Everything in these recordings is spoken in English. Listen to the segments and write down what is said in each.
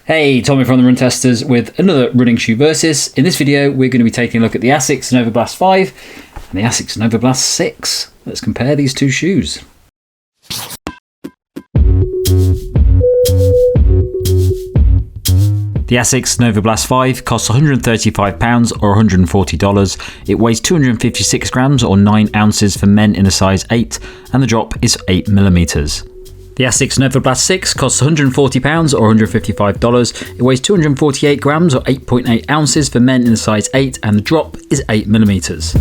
Hey, Tommy from the Run Testers with another running shoe versus. In this video, we're going to be taking a look at the Asics Novablast 5 and the Asics Novablast 6. Let's compare these two shoes. The Asics Novablast 5 costs £135 or $140. It weighs 256 grams or 9 ounces for men in a size 8, and the drop is 8mm. The Asics Novablast 6 costs £140 or $155. It weighs 248 grams or 8.8 ounces for men in a size 8, and the drop is 8mm.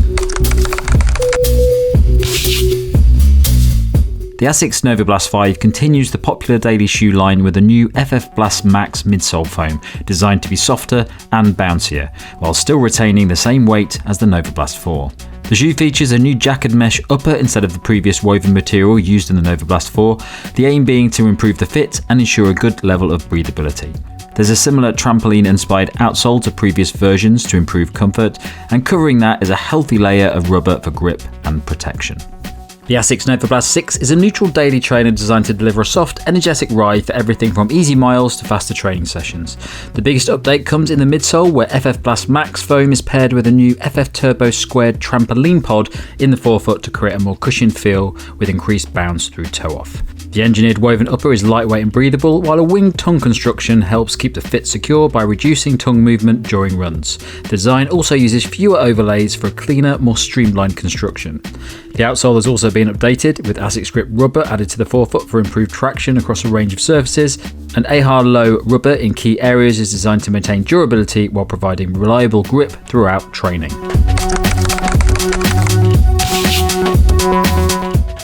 The Asics Novablast 5 continues the popular daily shoe line with a new FF Blast Max midsole foam, designed to be softer and bouncier, while still retaining the same weight as the Novablast 4. The shoe features a new Jacquard mesh upper instead of the previous woven material used in the Novablast 4, the aim being to improve the fit and ensure a good level of breathability. There's a similar trampoline-inspired outsole to previous versions to improve comfort, and covering that is a healthy layer of rubber for grip and protection. The Asics Novablast 6 is a neutral daily trainer designed to deliver a soft, energetic ride for everything from easy miles to faster training sessions. The biggest update comes in the midsole, where FF Blast Max foam is paired with a new FF Turbo squared trampoline pod in the forefoot to create a more cushioned feel with increased bounce through toe off. The engineered woven upper is lightweight and breathable, while a winged tongue construction helps keep the fit secure by reducing tongue movement during runs. The design also uses fewer overlays for a cleaner, more streamlined construction. The outsole has also been updated, with Asics Grip rubber added to the forefoot for improved traction across a range of surfaces, and AHA Low rubber in key areas is designed to maintain durability while providing reliable grip throughout training.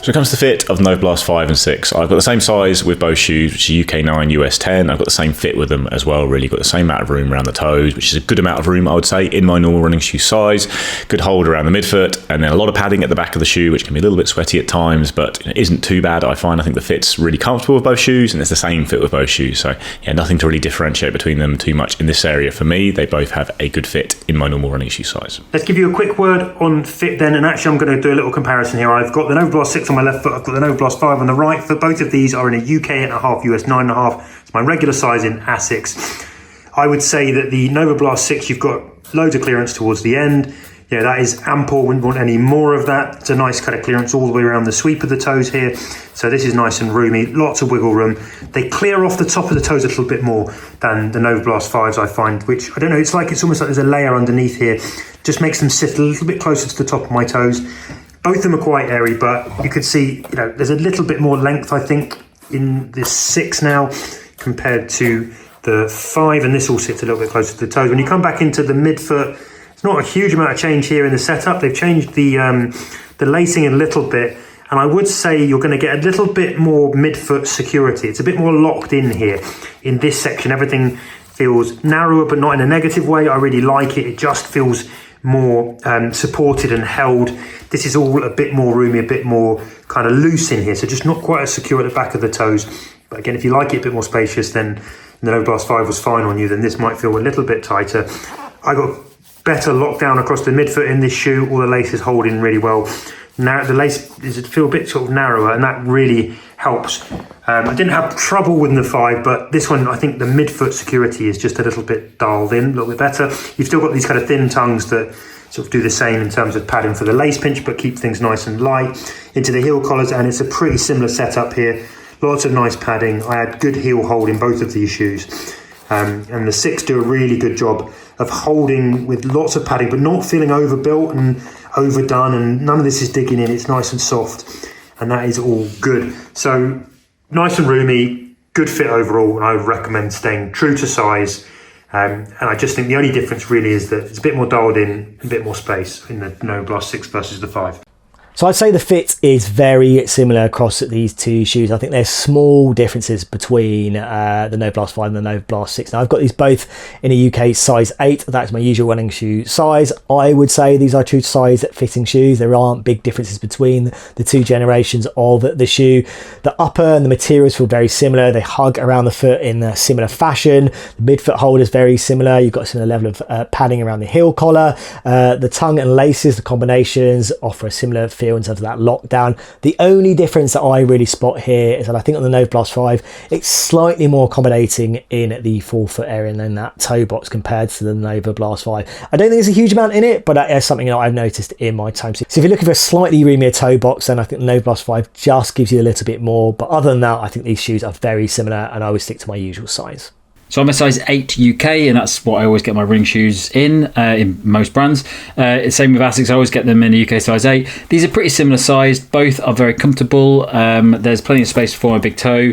So when it comes to fit of the Novablast 5 and 6, I've got the same size with both shoes, which is UK 9, US 10. I've got the same fit with them as well, really. Got the same amount of room around the toes, which is a good amount of room, I would say, in my normal running shoe size. Good hold around the midfoot, and then a lot of padding at the back of the shoe, which can be a little bit sweaty at times, but it isn't too bad, I find. I think the fit's really comfortable with both shoes, and it's the same fit with both shoes. So yeah, nothing to really differentiate between them too much in this area for me. They both have a good fit in my normal running shoe size. Let's give you a quick word on fit then, and actually I'm going to do a little comparison here. I've got the Novablast 6 on my left foot, I've got the Novablast 5 on the right foot. Both of these are in a UK 8.5, US 9.5. It's my regular size in Asics. I would say that the Novablast 6, you've got loads of clearance towards the end. Yeah, that is ample. Wouldn't want any more of that. It's a nice kind of clearance all the way around the sweep of the toes here. So this is nice and roomy, lots of wiggle room. They clear off the top of the toes a little bit more than the Novablast 5s, I find, which, I don't know, it's almost like there's a layer underneath here. Just makes them sit a little bit closer to the top of my toes. Both of them are quite airy, but you could see, there's a little bit more length, I think, in this 6 now compared to the 5, and this all sits a little bit closer to the toes. When you come back into the midfoot, it's not a huge amount of change here in the setup. They've changed the lacing a little bit, and I would say you're going to get a little bit more midfoot security. It's a bit more locked in here in this section. Everything feels narrower, but not in a negative way. I really like it. It just feels more supported and held. This is all a bit more roomy, a bit more kind of loose in here, so just not quite as secure at the back of the toes. But again, if you like it a bit more spacious, then the Novablast 5 was fine on you, then this might feel a little bit tighter. I got better lockdown across the midfoot in this shoe. All the laces hold in really well. Now the lace feel a bit sort of narrower, and that really helps. I didn't have trouble with the 5, but this one, I think the midfoot security is just a little bit dialed in, a little bit better. You've still got these kind of thin tongues that sort of do the same in terms of padding for the lace pinch, but keep things nice and light into the heel collars, and it's a pretty similar setup here. Lots of nice padding. I had good heel hold in both of these shoes. And the 6 do a really good job of holding with lots of padding, but not feeling overbuilt and overdone, and none of this is digging in. It's nice and soft, and that is all good. So nice and roomy, good fit overall, and I would recommend staying true to size. And I just think the only difference really is that it's a bit more dialed in, a bit more space in the Novablast 6 versus the 5. So I'd say the fit is very similar across these two shoes. I think there's small differences between the Novablast 5 and the Novablast 6. Now I've got these both in a UK size 8. That's my usual running shoe size. I would say these are true to size fitting shoes. There aren't big differences between the two generations of the shoe. The upper and the materials feel very similar. They hug around the foot in a similar fashion. The midfoot hold is very similar. You've got a similar level of padding around the heel collar. The tongue and laces, the combinations offer a similar feel in terms of that lockdown. The only difference that I really spot here is that I think on the Novablast 5, it's slightly more accommodating in the forefoot area than that toe box compared to the Novablast 5. I don't think there's a huge amount in it, but that is something that I've noticed in my time. So if you're looking for a slightly roomier toe box, then I think the Novablast 5 just gives you a little bit more. But other than that, I think these shoes are very similar, and I would stick to my usual size. So I'm a size 8 UK, and that's what I always get my running shoes in most brands. Same with Asics, I always get them in a UK size 8. These are pretty similar sized, both are very comfortable. There's plenty of space for my big toe.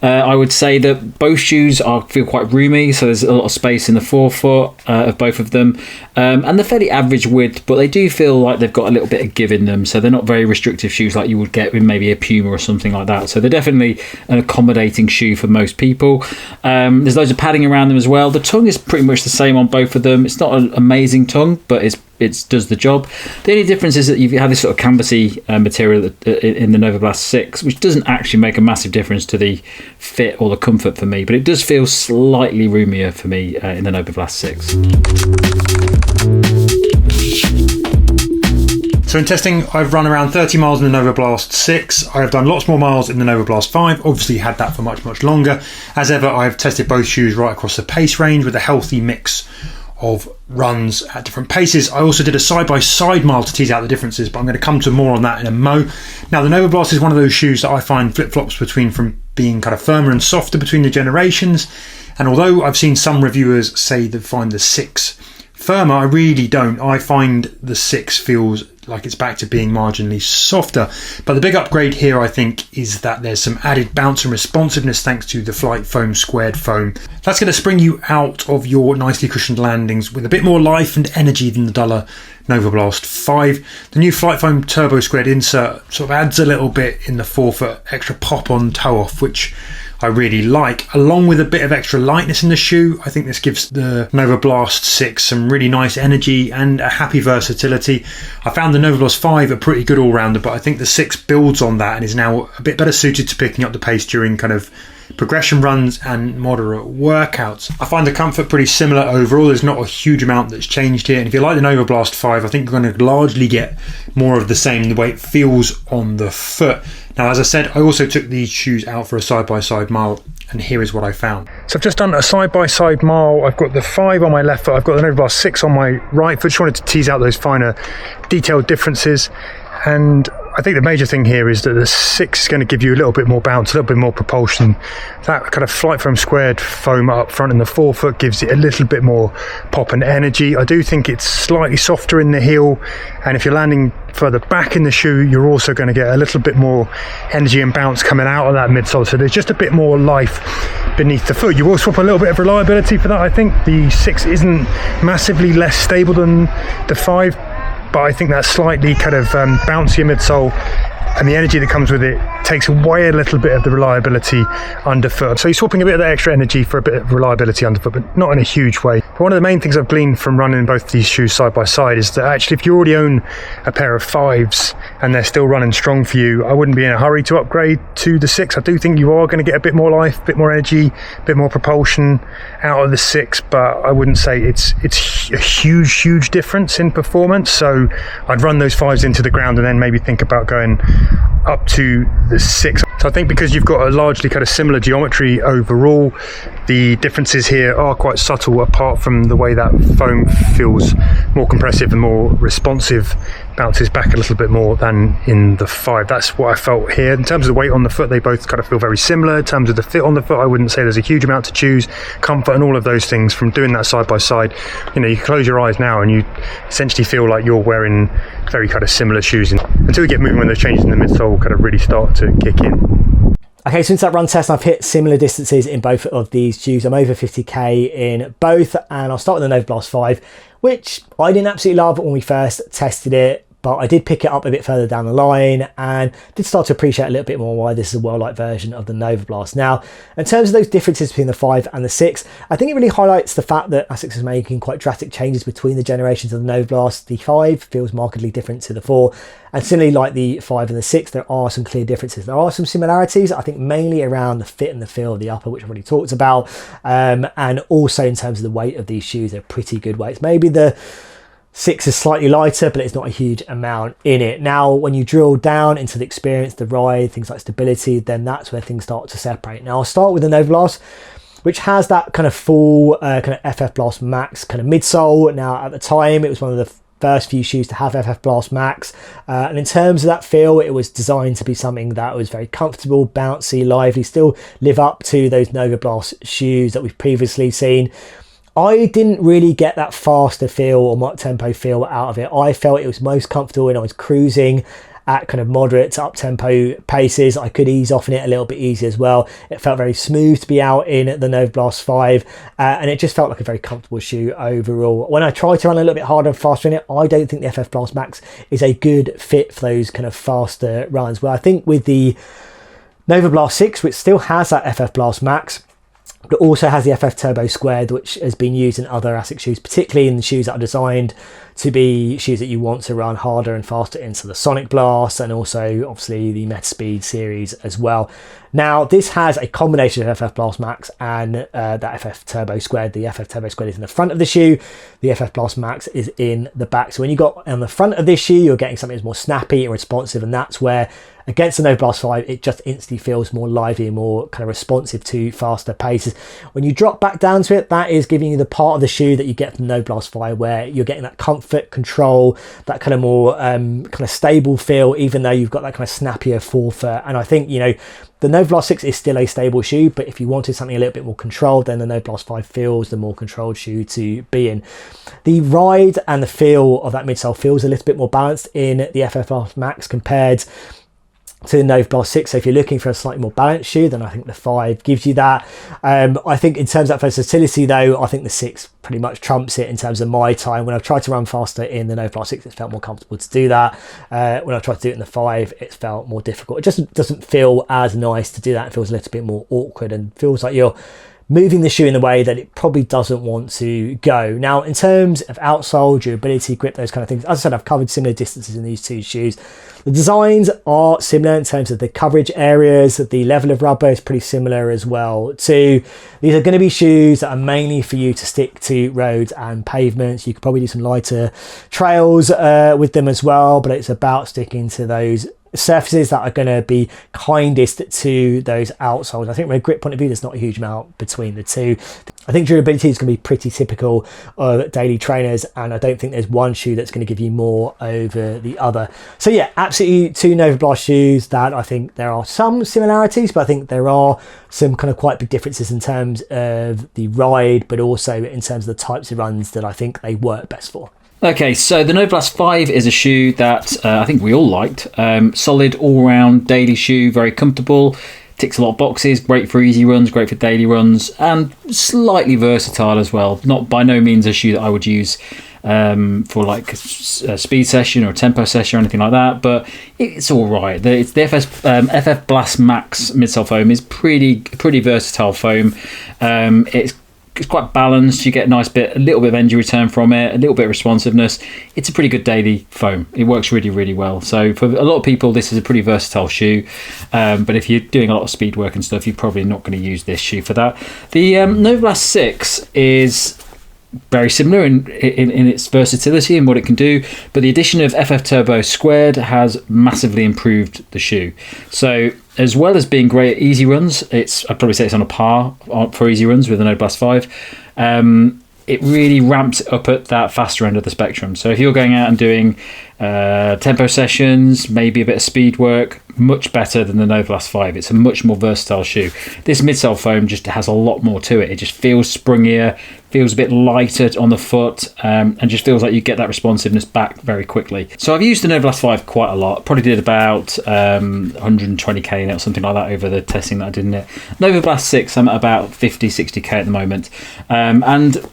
I would say that both shoes feel quite roomy, so there's a lot of space in the forefoot of both of them. And they're fairly average width, but they do feel like they've got a little bit of give in them, so they're not very restrictive shoes like you would get with maybe a Puma or something like that. So they're definitely an accommodating shoe for most people. There's loads of padding around them as well. The tongue is pretty much the same on both of them. It's not an amazing tongue, but it does the job. The only difference is that you have this sort of canvasy material in the Novablast 6, which doesn't actually make a massive difference to the fit or the comfort for me, but it does feel slightly roomier for me in the Novablast 6. So in testing, I've run around 30 miles in the Novablast 6. I've done lots more miles in the Novablast 5. Obviously had that for much, much longer. As ever, I've tested both shoes right across the pace range with a healthy mix of runs at different paces. I also did a side-by-side mile to tease out the differences, but I'm going to come to more on that in a mo. Now, the Novablast is one of those shoes that I find flip-flops between from being kind of firmer and softer between the generations. And although I've seen some reviewers say they find the 6 firmer, I really don't. I find the 6 feels like it's back to being marginally softer. But the big upgrade here, I think, is that there's some added bounce and responsiveness thanks to the Flight Foam squared foam. That's going to spring you out of your nicely cushioned landings with a bit more life and energy than the duller Novablast 5. The new Flight Foam turbo squared insert sort of adds a little bit in the forefoot, extra pop on toe off, which I really like. Along with a bit of extra lightness in the shoe, I think this gives the Novablast 6 some really nice energy and a happy versatility. I found the Novablast 5 a pretty good all-rounder, but I think the 6 builds on that and is now a bit better suited to picking up the pace during kind of progression runs and moderate workouts. I find the comfort pretty similar overall. There's not a huge amount that's changed here, and if you like the Novablast 5, I think you're going to largely get more of the same the way it feels on the foot. Now, as I said, I also took these shoes out for a side-by-side mile, and here is what I found. So I've just done a side-by-side mile. I've got the 5 on my left foot, I've got the Novablast 6 on my right foot. Just wanted to tease out those finer detailed differences, and I think the major thing here is that the 6 is going to give you a little bit more bounce, a little bit more propulsion. That kind of Flight Foam squared foam up front in the forefoot gives it a little bit more pop and energy. I do think it's slightly softer in the heel, and if you're landing further back in the shoe, you're also going to get a little bit more energy and bounce coming out of that midsole. So there's just a bit more life beneath the foot. You will swap a little bit of reliability for that. I think the 6 isn't massively less stable than the 5, but I think that slightly kind of bouncier midsole and the energy that comes with it takes away a little bit of the reliability underfoot. So you're swapping a bit of that extra energy for a bit of reliability underfoot, but not in a huge way. But one of the main things I've gleaned from running both these shoes side by side is that actually if you already own a pair of 5s and they're still running strong for you, I wouldn't be in a hurry to upgrade to the 6. I do think you are going to get a bit more life, a bit more energy, a bit more propulsion out of the 6, but I wouldn't say it's a huge difference in performance. So I'd run those 5s into the ground and then maybe think about going up to the 6. So I think because you've got a largely kind of similar geometry overall, the differences here are quite subtle apart from the way that foam feels more compressive and more responsive, bounces back a little bit more than in the 5. That's what I felt here. In terms of the weight on the foot, they both kind of feel very similar. In terms of the fit on the foot, I wouldn't say there's a huge amount to choose. Comfort and all of those things from doing that side by side, you know, you close your eyes now and you essentially feel like you're wearing very kind of similar shoes until we get moving when those changes in the midsole kind of really start to kick in. Okay, since that run test, I've hit similar distances in both of these shoes. I'm over 50k in both, and I'll start with the Novablast 5, which I didn't absolutely love when we first tested it, but I did pick it up a bit further down the line and did start to appreciate a little bit more why this is a well-liked version of the Novablast. Now, in terms of those differences between the 5 and the 6, I think it really highlights the fact that Asics is making quite drastic changes between the generations of the Novablast. The 5 feels markedly different to the 4, and similarly like the 5 and the 6, there are some clear differences. There are some similarities, I think mainly around the fit and the feel of the upper, which I've already talked about, and also in terms of the weight of these shoes, they're pretty good weights. Maybe the 6 is slightly lighter, but it's not a huge amount in it. Now, when you drill down into the experience, the ride, things like stability, then that's where things start to separate. Now, I'll start with the Novablast, which has that kind of full kind of FF Blast Max kind of midsole. Now, at the time, it was one of the first few shoes to have FF Blast Max, and in terms of that feel, it was designed to be something that was very comfortable, bouncy, lively, still live up to those Novablast shoes that we've previously seen. I didn't really get that faster feel or more tempo feel out of it. I felt it was most comfortable when I was cruising at kind of moderate to up-tempo paces. I could ease off in it a little bit easier as well. It felt very smooth to be out in the Novablast 5, and it just felt like a very comfortable shoe overall. When I tried to run a little bit harder and faster in it, I don't think the FF Blast Max is a good fit for those kind of faster runs. Well, I think with the Novablast 6, which still has that FF Blast Max, but also has the FF Turbo Squared, which has been used in other Asics shoes, particularly in the shoes that are designed to be shoes that you want to run harder and faster in, so the Sonic Blast and also obviously the Metaspeed series as well. Now, this has a combination of FF Blast Max and that FF Turbo Squared. The FF Turbo Squared is in the front of the shoe, the FF Blast Max is in the back. So when you got on the front of this shoe, you're getting something that's more snappy and responsive, and that's where against the Novablast 5, it just instantly feels more lively and more kind of responsive to faster paces. When you drop back down to it, that is giving you the part of the shoe that you get from the Novablast 5, where you're getting that comfort, control, that kind of more kind of stable feel, even though you've got that kind of snappier forefoot. And I think, you know, the Novablast 6 is still a stable shoe, but if you wanted something a little bit more controlled, then the Novablast 5 feels the more controlled shoe to be in. The ride and the feel of that midsole feels a little bit more balanced in the FF Blast Max compared to the Novablast 6. So if you're looking for a slightly more balanced shoe, then I think the 5 gives you that. I think in terms of that versatility though, I think the 6 pretty much trumps it in terms of my time. When I've tried to run faster in the Novablast 6, it felt more comfortable to do that. When I've tried to do it in the 5, it felt more difficult. It just doesn't feel as nice to do that. It feels a little bit more awkward and feels like you're moving the shoe in the way that it probably doesn't want to go. Now, in terms of outsole, durability, grip, those kind of things, as I said, I've covered similar distances in these two shoes. The designs are similar in terms of the coverage areas. The level of rubber is pretty similar as well too. These are going to be shoes that are mainly for you to stick to roads and pavements. You could probably do some lighter trails with them as well, but it's about sticking to those surfaces that are going to be kindest to those outsoles. I think from a grip point of view, there's not a huge amount between the two. I think durability is going to be pretty typical of daily trainers, and I don't think there's one shoe that's going to give you more over the other. So yeah, absolutely two Novablast shoes that I think there are some similarities, but I think there are some kind of quite big differences in terms of the ride, but also in terms of the types of runs that I think they work best for. Okay, so the Novablast 5 is a shoe that I think we all liked. Solid, all-round daily shoe, very comfortable, ticks a lot of boxes, great for easy runs, great for daily runs, and slightly versatile as well. Not by no means a shoe that I would use for like a speed session or a tempo session or anything like that, but it's all right. The FF Blast Max midsole foam is pretty versatile foam. It's quite balanced. You get a little bit of energy return from it, a little bit of responsiveness. It's a pretty good daily foam. It works really, really well. So for a lot of people, this is a pretty versatile shoe. But if you're doing a lot of speed work and stuff, you're probably not going to use this shoe for that. The Novablast 6 is very similar in its versatility and what it can do, but the addition of FF Turbo Squared has massively improved the shoe. So as well as being great at easy runs, I'd probably say it's on a par for easy runs with the Novablast 5. It really ramps it up at that faster end of the spectrum. So if you're going out and doing tempo sessions, maybe a bit of speed work, much better than the Novablast 5. It's a much more versatile shoe. This midsole foam just has a lot more to it. It just feels springier, feels a bit lighter on the foot, and just feels like you get that responsiveness back very quickly. So I've used the Novablast 5 quite a lot. Probably did about 120k in it or something like that over the testing that I did in it. Novablast 6, I'm at about 50, 60k at the moment. And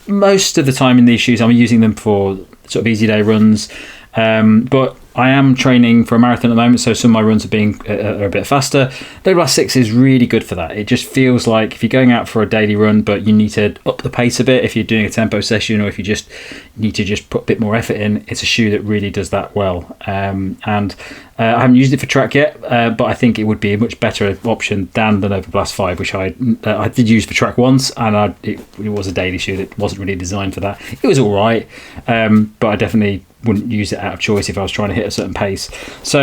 most of the time in these shoes, I'm using them for sort of easy day runs. But I am training for a marathon at the moment, so some of my runs are a bit faster. Novablast 6 is really good for that. It just feels like if you're going out for a daily run, but you need to up the pace a bit, if you're doing a tempo session, or if you just need to just put a bit more effort in, it's a shoe that really does that well. I haven't used it for track yet, but I think it would be a much better option than the Novablast 5, which I did use for track once, and it was a daily shoe that wasn't really designed for that. It was all right, but I definitely wouldn't use it out of choice if I was trying to hit a certain pace. So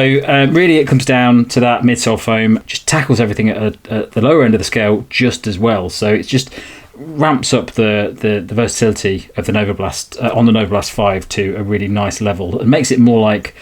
really it comes down to that midsole foam, just tackles everything at the lower end of the scale just as well. So it just ramps up the versatility of the Novablast on the Novablast 5 to a really nice level. It makes it more like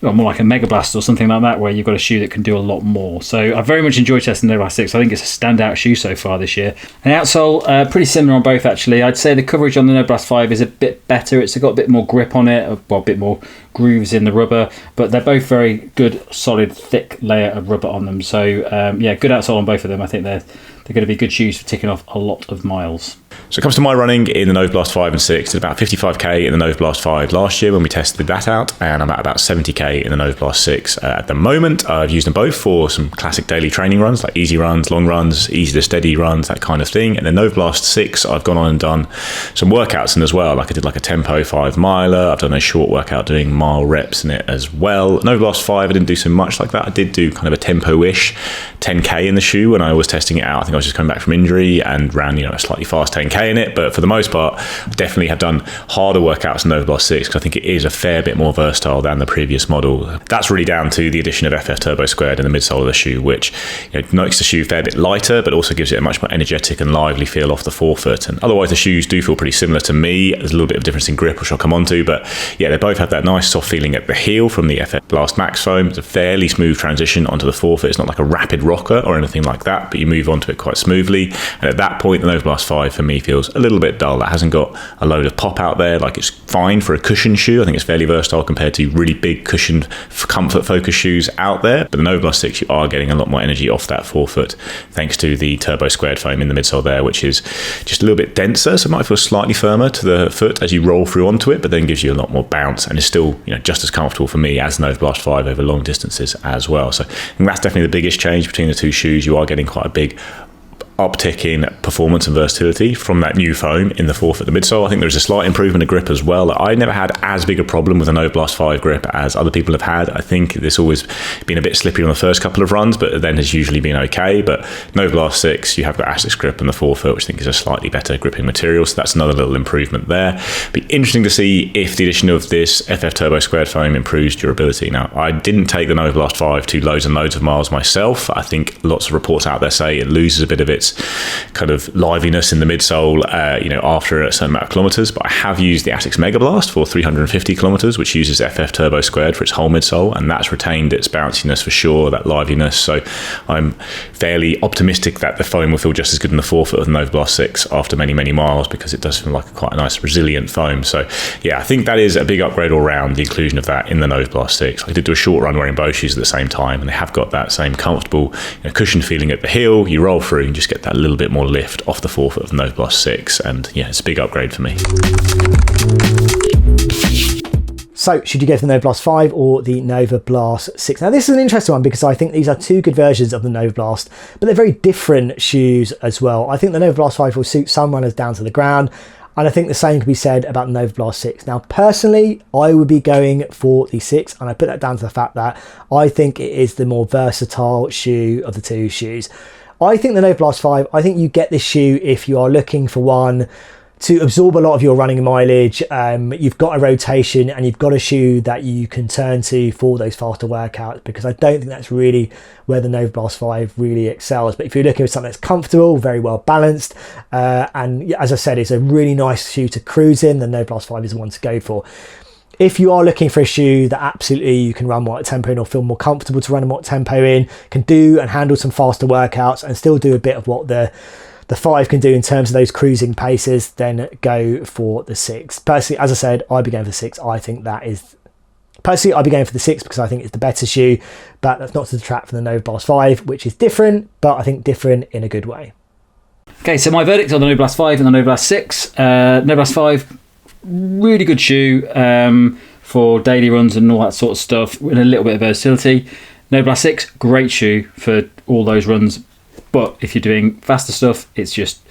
a Megablast or something like that, where you've got a shoe that can do a lot more. So I very much enjoyed testing the Novablast 6. I think it's a standout shoe so far this year. And the outsole, pretty similar on both actually. I'd say the coverage on the Novablast 5 is a bit better. It's got a bit more grip on it, a bit more grooves in the rubber, but they're both very good, solid, thick layer of rubber on them. So good outsole on both of them. I think they're going to be good shoes for ticking off a lot of miles. So it comes to my running in the Novablast 5 and 6. It's about 55k in the Novablast 5 last year when we tested that out, and I'm at about 70k in the Novablast 6 at the moment. I've used them both for some classic daily training runs, like easy runs, long runs, easy to steady runs, that kind of thing. And the Novablast 6, I've gone on and done some workouts in as well. Like I did like a tempo 5 miler. I've done a short workout doing mile reps in it as well. Novablast 5, I didn't do so much like that. I did do kind of a tempo-ish 10k in the shoe when I was testing it out. I think I was just coming back from injury and ran, a slightly fast 10k in it, but for the most part definitely have done harder workouts in Novablast 6 because I think it is a fair bit more versatile than the previous model. That's really down to the addition of FF Turbo Squared in the midsole of the shoe, which makes the shoe a fair bit lighter but also gives it a much more energetic and lively feel off the forefoot. And otherwise the shoes do feel pretty similar to me. There's a little bit of difference in grip, which I'll come on to, but yeah, they both have that nice soft feeling at the heel from the FF Blast Max foam. It's a fairly smooth transition onto the forefoot. It's not like a rapid rocker or anything like that, but you move onto it quite smoothly. And at that point the Novablast 5 for me feels a little bit dull. That hasn't got a load of pop out there. Like, it's fine for a cushion shoe. I think it's fairly versatile compared to really big cushioned comfort focus shoes out there. But the Novablast 6, you are getting a lot more energy off that forefoot thanks to the Turbo Squared foam in the midsole there, which is just a little bit denser, so it might feel slightly firmer to the foot as you roll through onto it, but then gives you a lot more bounce and is still just as comfortable for me as Novablast 5 over long distances as well. So I think that's definitely the biggest change between the two shoes. You are getting quite a big uptick in performance and versatility from that new foam in the forefoot, the midsole. I think there's a slight improvement of grip as well. I never had as big a problem with a Novablast 5 grip as other people have had. I think there's always been a bit slippery on the first couple of runs, but then has usually been okay. But Novablast 6, you have got Asics grip on the forefoot, which I think is a slightly better gripping material, so that's another little improvement there. Be interesting to see if the addition of this FF Turbo Squared foam improves durability. Now, I didn't take the Novablast 5 to loads and loads of miles myself. I think lots of reports out there say it loses a bit of its kind of liveliness in the midsole after a certain amount of kilometers, but I have used the Asics Megablast for 350 kilometers, which uses FF Turbo Squared for its whole midsole, and that's retained its bounciness for sure, that liveliness. So I'm fairly optimistic that the foam will feel just as good in the forefoot of the Novablast 6 after many miles, because it does feel like quite a nice resilient foam. So yeah, I think that is a big upgrade all round, the inclusion of that in the Novablast 6. I did do a short run wearing both shoes at the same time, and they have got that same comfortable cushioned feeling at the heel. You roll through and just get that little bit more lift off the forefoot of the Novablast 6, and yeah, it's a big upgrade for me. So, should you go for the Novablast 5 or the Novablast 6? Now, this is an interesting one because I think these are two good versions of the Novablast, but they're very different shoes as well. I think the Novablast 5 will suit some runners down to the ground, and I think the same can be said about the Novablast 6. Now, personally, I would be going for the 6, and I put that down to the fact that I think it is the more versatile shoe of the two shoes. I think the Novablast 5, I think you get this shoe if you are looking for one to absorb a lot of your running mileage. You've got a rotation and you've got a shoe that you can turn to for those faster workouts, because I don't think that's really where the Novablast 5 really excels. But if you're looking for something that's comfortable, very well balanced, and as I said, it's a really nice shoe to cruise in, the Novablast 5 is the one to go for. If you are looking for a shoe that absolutely you can run more at tempo in or feel more comfortable to run a more tempo in, can do and handle some faster workouts and still do a bit of what the 5 can do in terms of those cruising paces, then go for the 6. Personally, as I said, I'd be going for the 6. I think that is... Personally, I'd be going for the 6 because I think it's the better shoe, but that's not to detract from the Novablast 5, which is different, but I think different in a good way. Okay, so my verdict on the Novablast 5 and the Novablast 6. Novablast 5, really good shoe. for daily runs and all that sort of stuff, with a little bit of versatility. Novablast 6, great shoe for all those runs. But if you're doing faster stuff, it's just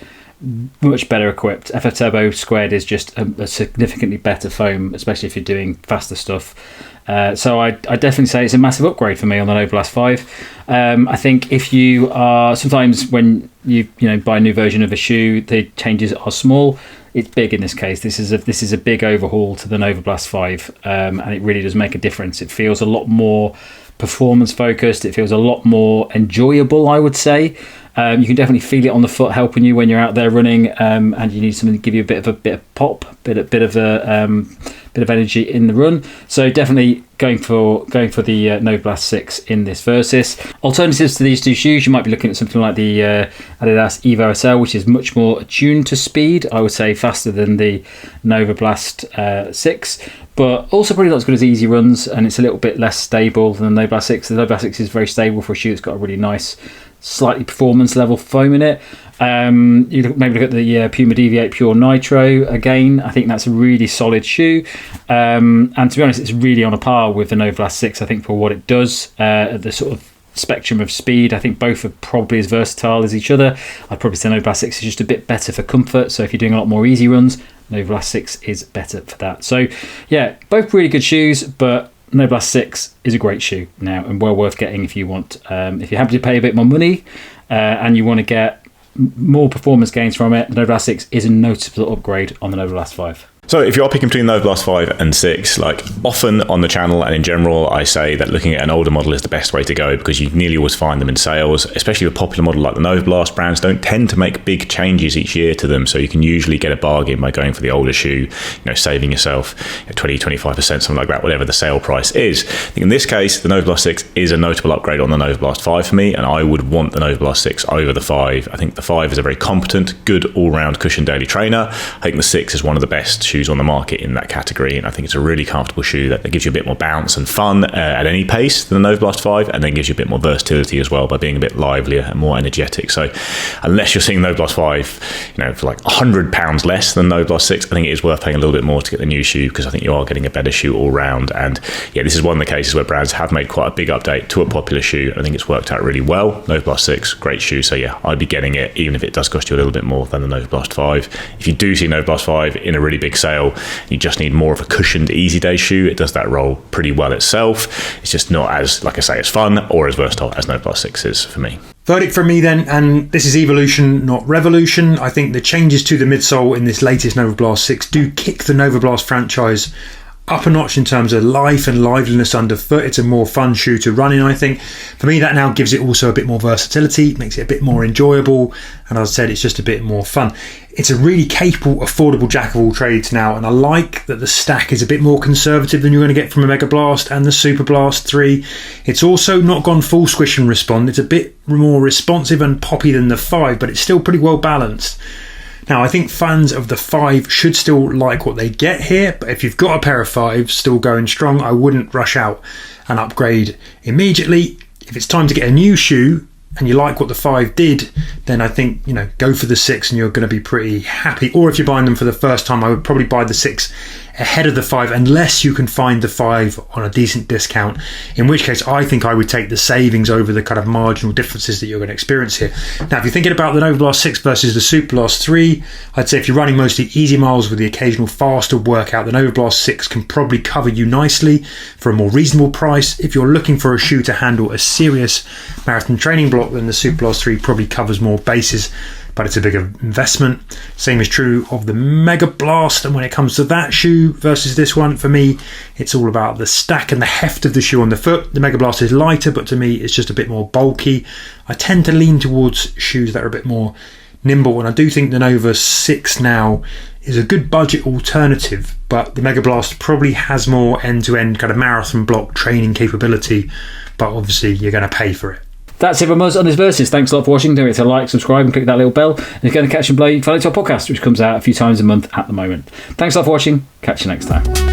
much better equipped. FF Turbo Squared is just a significantly better foam, especially if you're doing faster stuff. So I definitely say it's a massive upgrade for me on the Novablast 5. I think if you are, sometimes when you buy a new version of a shoe, the changes are small. It's big in this case. This is a big overhaul to the Novablast 5, and it really does make a difference. It feels a lot more performance focused. It feels a lot more enjoyable, I would say. You can definitely feel it on the foot, helping you when you're out there running, and you need something to give you a bit of pop, bit of energy in the run. So definitely going for the Novablast 6 in this Versus. Alternatives to these two shoes, you might be looking at something like the Adidas Evo SL, which is much more attuned to speed. I would say faster than the Novablast 6, but also probably not as good as Easy Runs, and it's a little bit less stable than the Novablast 6. The Novablast 6 is very stable for a shoe that's got a really nice, slightly performance level foam in it. You maybe look at the Puma Deviate Pure Nitro again. I think that's a really solid shoe, and to be honest, it's really on a par with the Novablast 6. I think for what it does, the sort of spectrum of speed, I think both are probably as versatile as each other. I'd probably say Novablast 6 is just a bit better for comfort, so if you're doing a lot more easy runs, Novablast 6 is better for that. So yeah, both really good shoes, but Novablast 6 is a great shoe now and well worth getting if you want. If you're happy to pay a bit more money and you want to get more performance gains from it, the Novablast 6 is a noticeable upgrade on the Novablast 5. So if you are picking between Novablast 5 and 6, like often on the channel and in general, I say that looking at an older model is the best way to go, because you nearly always find them in sales, especially with a popular model like the Novablast. Brands don't tend to make big changes each year to them, so you can usually get a bargain by going for the older shoe, saving yourself 20, 25%, something like that, whatever the sale price is. I think in this case, the Novablast 6 is a notable upgrade on the Novablast 5 for me, and I would want the Novablast 6 over the 5. I think the 5 is a very competent, good all-round cushion daily trainer. I think the 6 is one of the best shoes on the market in that category, and I think it's a really comfortable shoe that gives you a bit more bounce and fun at any pace than the Novablast 5, and then gives you a bit more versatility as well by being a bit livelier and more energetic. So unless you're seeing Novablast 5 for like £100 less than Novablast 6, I think it is worth paying a little bit more to get the new shoe, because I think you are getting a better shoe all round. And yeah, this is one of the cases where brands have made quite a big update to a popular shoe, and I think it's worked out really well. Novablast 6, great shoe, so yeah, I'd be getting it even if it does cost you a little bit more than the Novablast 5. If you do see Novablast 5 in a really big sale, you just need more of a cushioned easy day shoe. It does that role pretty well itself. It's just not as, like I say, as fun or as versatile as Novablast 6 is for me. Verdict from me then, and this is evolution, not revolution. I think the changes to the midsole in this latest Novablast 6 do kick the Novablast franchise up a notch in terms of life and liveliness underfoot. It's a more fun shoe to run in, I think. For me, that now gives it also a bit more versatility, makes it a bit more enjoyable, and as I said, it's just a bit more fun. It's a really capable, affordable jack of all trades now, and I like that the stack is a bit more conservative than you're going to get from a Mega Blast and the Super Blast 3. It's also not gone full squish and respond. It's a bit more responsive and poppy than the 5, but it's still pretty well balanced. Now, I think fans of the 5 should still like what they get here, but if you've got a pair of 5s still going strong, I wouldn't rush out and upgrade immediately. If it's time to get a new shoe and you like what the 5 did, then I think, go for the 6 and you're going to be pretty happy. Or if you're buying them for the first time, I would probably buy the 6 ahead of the 5, unless you can find the 5 on a decent discount, in which case I think I would take the savings over the kind of marginal differences that you're going to experience here. Now, if you're thinking about the Novablast 6 versus the Super Blast 3, I'd say if you're running mostly easy miles with the occasional faster workout, the Novablast 6 can probably cover you nicely for a more reasonable price. If you're looking for a shoe to handle a serious marathon training block, then the Super Blast 3 probably covers more bases, but it's a bigger investment. Same is true of the Mega Blast, and when it comes to that shoe versus this one, for me, it's all about the stack and the heft of the shoe on the foot. The Mega Blast is lighter, but to me, it's just a bit more bulky. I tend to lean towards shoes that are a bit more nimble, and I do think the Nova 6 now is a good budget alternative, but the Mega Blast probably has more end-to-end kind of marathon block training capability, but obviously you're going to pay for it. That's it from us on this Versus. Thanks a lot for watching. Don't forget to like, subscribe and click that little bell. And if you're going to catch and blow, you can follow to our podcast, which comes out a few times a month at the moment. Thanks a lot for watching. Catch you next time.